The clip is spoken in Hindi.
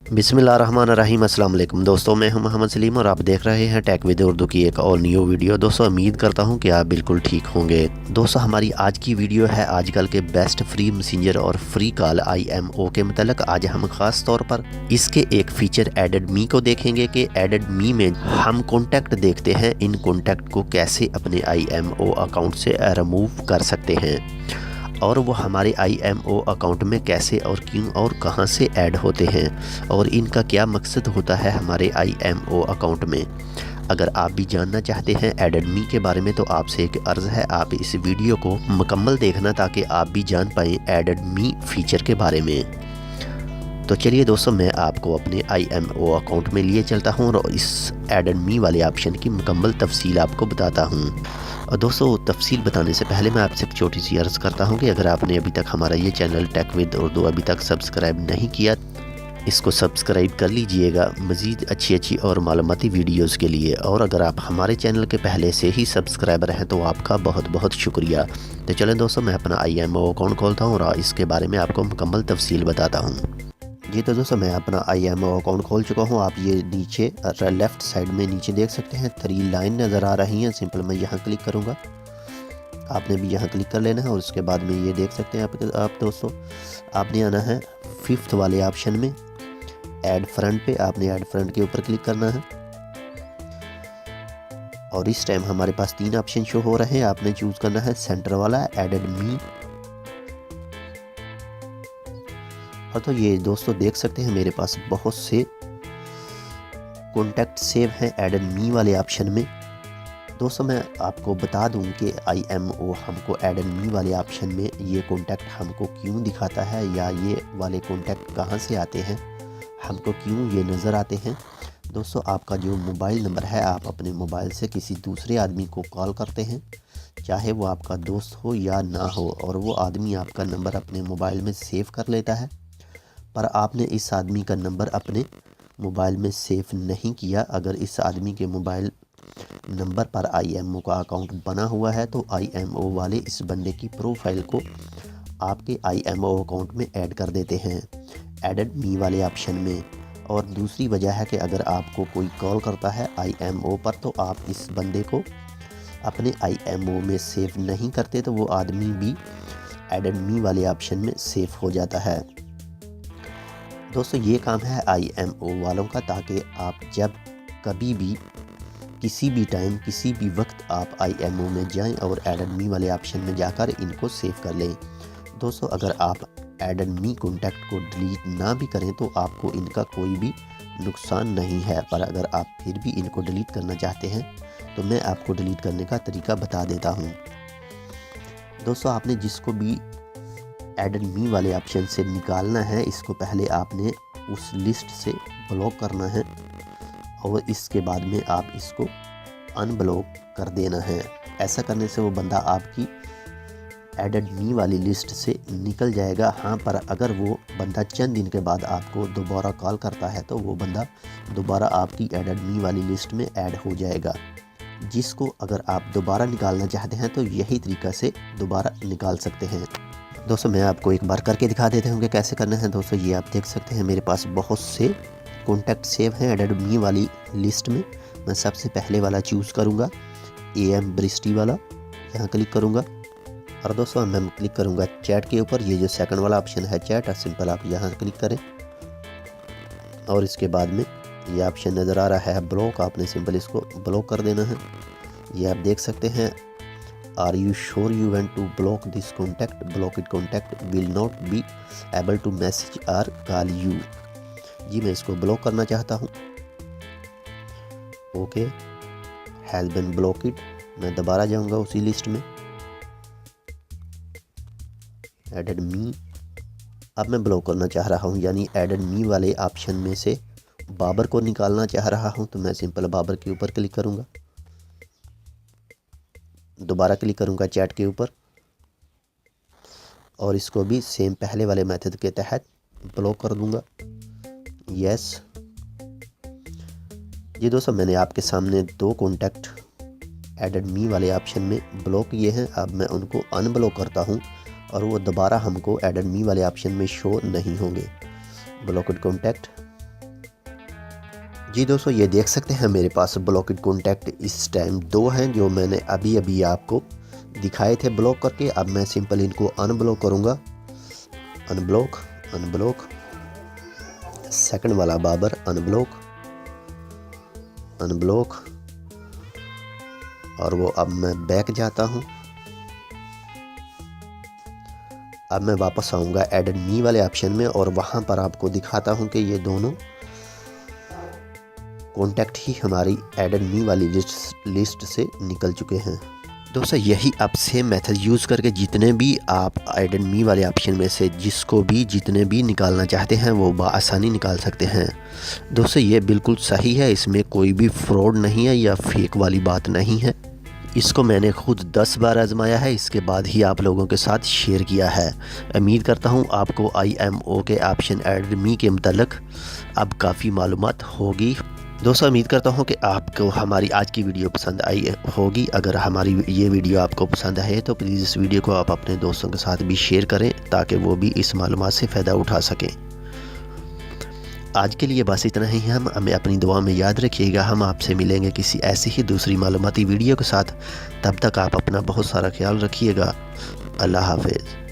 बिस्मिल्लाहिर्रहमानिर्रहीम। अस्सलाम वालेकुम दोस्तों, मैं हूं मोहम्मद सलीम और आप देख रहे हैं टेक विद उर्दू की एक और न्यू वीडियो। दोस्तों उम्मीद करता हूं कि आप बिल्कुल ठीक होंगे। दोस्तों हमारी आज की वीडियो है आजकल के बेस्ट फ्री मैसेंजर और फ्री कॉल IMO के मतलब। आज हम खास तौर पर इसके एक फीचर एडेड मी को देखेंगे कि एडेड मी में हम कॉन्टैक्ट देखते हैं, इन कॉन्टैक्ट को कैसे अपने IMO अकाउंट से रिमूव कर सकते हैं और वो हमारे IMO अकाउंट में कैसे और क्यों और कहां से ऐड होते हैं और इनका क्या मकसद होता है हमारे IMO अकाउंट में। अगर आप भी जानना चाहते हैं एडेड मी के बारे में तो आपसे एक अर्ज़ है, आप इस वीडियो को मुकम्मल देखना ताकि आप भी जान पाएँ एडेड मी फीचर के बारे में। तो चलिए दोस्तों, मैं आपको अपने IMO अकाउंट में लिए चलता हूँ और इस एडेड मी वाले ऑप्शन की मुकम्मल तफसील आपको बताता हूँ। और दोस्तों तफसील बताने से पहले मैं आपसे एक छोटी सी अर्ज़ करता हूँ कि अगर आपने अभी तक हमारा ये चैनल टेक विद उर्दू अभी तक सब्सक्राइब नहीं किया, इसको सब्सक्राइब कर लीजिएगा मज़ीद अच्छी और मालूमाती वीडियोस के लिए। और अगर आप हमारे चैनल के पहले से ही सब्सक्राइबर हैं तो आपका बहुत बहुत शुक्रिया। तो चलें दोस्तों, मैं अपना IMO अकाउंट खोलता हूँ और इसके बारे में आपको मुकम्मल तफसील बताता हूँ। जी तो दोस्तों, मैं अपना IMO अकाउंट खोल चुका हूँ। आप ये नीचे लेफ़्ट साइड में नीचे देख सकते हैं 3 लाइन नज़र आ रही हैं। सिंपल मैं यहाँ क्लिक करूँगा, आपने भी यहाँ क्लिक कर लेना है और उसके बाद में ये देख सकते हैं आप दोस्तों, आपने आना है 5th वाले ऑप्शन में ऐड फ्रंट पे। आपने ऐड फ्रंट के ऊपर क्लिक करना है और इस टाइम हमारे पास 3 ऑप्शन शो हो रहे हैं। आपने चूज़ करना है सेंटर वाला एडेड मी। और तो ये दोस्तों देख सकते हैं मेरे पास बहुत से कॉन्टैक्ट सेव हैं एडेड मी वाले ऑप्शन में। दोस्तों मैं आपको बता दूं कि IMO हमको एडेड मी वाले ऑप्शन में ये कॉन्टैक्ट हमको क्यों दिखाता है या ये वाले कॉन्टैक्ट कहां से आते हैं, हमको क्यों ये नज़र आते हैं। दोस्तों आपका जो मोबाइल नंबर है, आप अपने मोबाइल से किसी दूसरे आदमी को कॉल करते हैं, चाहे वो आपका दोस्त हो या ना हो, और वो आदमी आपका नंबर अपने मोबाइल में सेव कर लेता है, पर आपने इस आदमी का नंबर अपने मोबाइल में सेव नहीं किया। अगर इस आदमी के मोबाइल नंबर पर IMO का अकाउंट बना हुआ है तो IMO वाले इस बंदे की प्रोफाइल को आपके IMO अकाउंट में ऐड कर देते हैं एडेड मी वाले ऑप्शन में। और दूसरी वजह है कि अगर आपको कोई कॉल करता है IMO पर तो आप इस बंदे को अपने IMO में सेव नहीं करते तो वो आदमी भी एडेड मी वाले ऑप्शन में सेव हो जाता है। दोस्तों ये काम है IMO वालों का, ताकि आप जब कभी भी किसी भी टाइम किसी भी वक्त आप IMO में जाएं और एडेड मी वाले ऑप्शन में जाकर इनको सेव कर लें। दोस्तों अगर आप एडेड मी कॉन्टैक्ट को डिलीट ना भी करें तो आपको इनका कोई भी नुकसान नहीं है, पर अगर आप फिर भी इनको डिलीट करना चाहते हैं तो मैं आपको डिलीट करने का तरीका बता देता हूँ। दोस्तों आपने जिसको भी एडेड मी वाले ऑप्शन से निकालना है, इसको पहले आपने उस लिस्ट से ब्लॉक करना है और इसके बाद में आप इसको अनब्लॉक कर देना है। ऐसा करने से वो बंदा आपकी एडेड मी वाली लिस्ट से निकल जाएगा। हाँ, पर अगर वो बंदा चंद दिन के बाद आपको दोबारा कॉल करता है तो वो बंदा दोबारा आपकी एडेड मी वाली लिस्ट में ऐड हो जाएगा, जिसको अगर आप दोबारा निकालना चाहते हैं तो यही तरीका से दोबारा निकाल सकते हैं। दोस्तों मैं आपको एक बार करके दिखा देते हैं कि कैसे करना है। दोस्तों ये आप देख सकते हैं मेरे पास बहुत से कॉन्टैक्ट सेव हैं एडेड मी वाली लिस्ट में। मैं सबसे पहले वाला चूज़ करूंगा, AM ब्रिस्टी वाला, यहाँ क्लिक करूंगा और दोस्तों मैं क्लिक करूंगा चैट के ऊपर। ये जो सेकंड वाला ऑप्शन है चैट, सिंपल आप यहाँ क्लिक करें और इसके बाद में ये ऑप्शन नज़र आ रहा है ब्लॉक, आपने सिंपल इसको ब्लॉक कर देना है। ये आप देख सकते हैं, are you sure you want to block this contact, blocked contact will not be able to message or call you. जी मैं इसको ब्लॉक करना चाहता हूँ। Okay, has been blocked. मैं दोबारा जाऊँगा उसी लिस्ट में एडेड मी। अब मैं ब्लॉक करना चाह रहा हूँ, यानी एडेड मी वाले ऑप्शन में से बाबर को निकालना चाह रहा हूँ, तो मैं सिंपल बाबर के ऊपर क्लिक करूँगा, दोबारा क्लिक करूँगा चैट के ऊपर और इसको भी सेम पहले वाले मेथड के तहत ब्लॉक कर दूँगा। यस जी दोस्तों, मैंने आपके सामने 2 कॉन्टैक्ट एडेड मी वाले ऑप्शन में ब्लॉक किए हैं। अब मैं उनको अनब्लॉक करता हूं और वो दोबारा हमको एडेड मी वाले ऑप्शन में शो नहीं होंगे। ब्लॉकेड कॉन्टैक्ट जी दोस्तों, ये देख सकते हैं मेरे पास ब्लॉकेड कॉन्टैक्ट इस टाइम 2 हैं जो मैंने अभी आपको दिखाए थे ब्लॉक करके। अब मैं सिंपल इनको अनब्लॉक करूँगा। अनब्लॉक, अनब्लॉक, सेकंड वाला बाबर अनब्लॉक, अनब्लॉक, और वो अब मैं बैक जाता हूँ। अब मैं वापस आऊँगा एडेड मी वाले ऑप्शन में और वहाँ पर आपको दिखाता हूँ कि ये दोनों कॉन्टैक्ट ही हमारी एडेड मी वाली लिस्ट से निकल चुके हैं। दोस्तों, यही आप सेम मेथड यूज़ करके जितने भी आप एडेड मी वाले ऑप्शन में से जिसको भी जितने भी निकालना चाहते हैं वो बआसानी निकाल सकते हैं। दोस्तों, ये बिल्कुल सही है, इसमें कोई भी फ्रॉड नहीं है या फेक वाली बात नहीं है। इसको मैंने खुद 10 बार आजमाया है, इसके बाद ही आप लोगों के साथ शेयर किया है। उम्मीद करता हूँ आपको IMO के ऑप्शन एडेड मी के मुताल्लिक अब काफ़ी मालूमात होगी। दोस्तों, उम्मीद करता हूँ कि आपको हमारी आज की वीडियो पसंद आई होगी। अगर हमारी ये वीडियो आपको पसंद आए तो प्लीज़ इस वीडियो को आप अपने दोस्तों के साथ भी शेयर करें ताकि वो भी इस मालूमात से फ़ायदा उठा सकें। आज के लिए बस इतना ही। हमें अपनी दुआ में याद रखिएगा। हम आपसे मिलेंगे किसी ऐसी ही दूसरी मालूमाती वीडियो के साथ। तब तक आप अपना बहुत सारा ख्याल रखिएगा। अल्लाह हाफ़िज़।